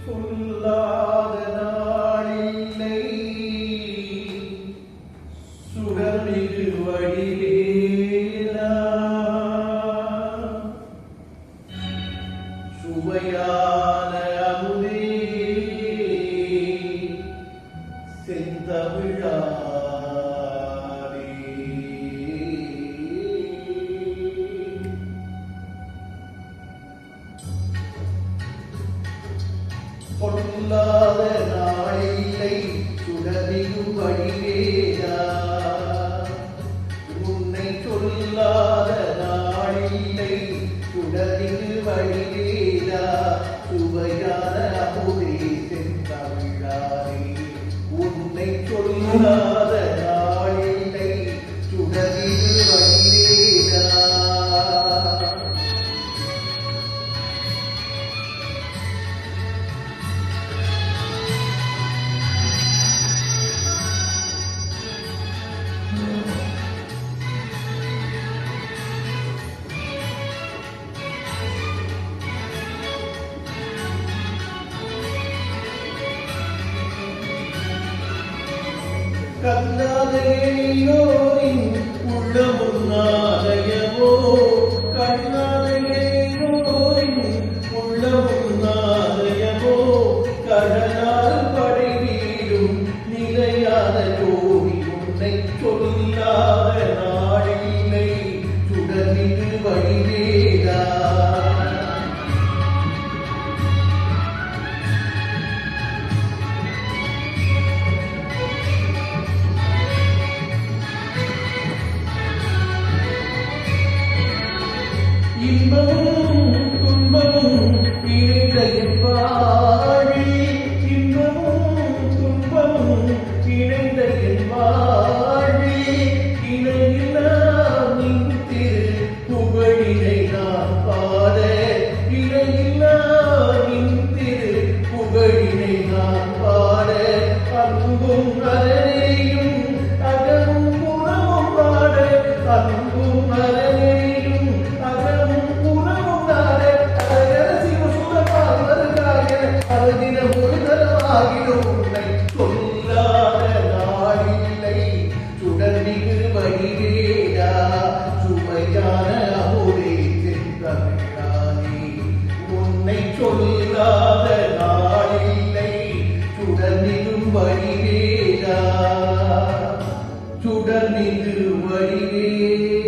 சொல்லாத நாளில்லை சுடர்மிகு வடிவேலா சுவையான அமுதே செந்தமிழா பொல்லாத நாளில்லை சுடரிலும் வடிவேலா உன்னை சொல்லாத நாளில்லை சுடரில் வடிவேலா சுவையான அமுதே செந்தமிழாரே உன்னை சொல்லாத நாளில்லை சுடரில் வடிவேலா கண்ணாதையோரின் உள்ளமும் நாதயமோ கண்ணாதையோரின் உள்ளமும் நாதயமோ கடலால் படை வீடும் நிலையான ஜோதி உன்னை சொல்லாத நாளில்லை சுடரில் வடிவேலா இன்பமும் துன்பமும் இணைந்த என் வாழ்வில் இன்பமும் துன்பமும் இணைந்த என் வாழ்வில் இணையில்லா நின் திரு புகழினை நான் பாட இணையில்லா நின் திரு புகழினை நான் பாட அன்பும் அரணேயும் அகமும் புறமும் பாட அன்பும் அரணேயும் அகமும் புறமும் நாட அழகர சிவசுரபார்வருக்காக அழகின ஒரு தரமாகிடும் உன்னை சொல்லாத நாளில்லை சுடர்மிகு வடிவேலா சுவையான அமுதே செந்தமிழாரே உன்னை சொல்லாத நாளில்லை சுடர்மிகு வடிவேலா சுடர்மிகு வடிவேலா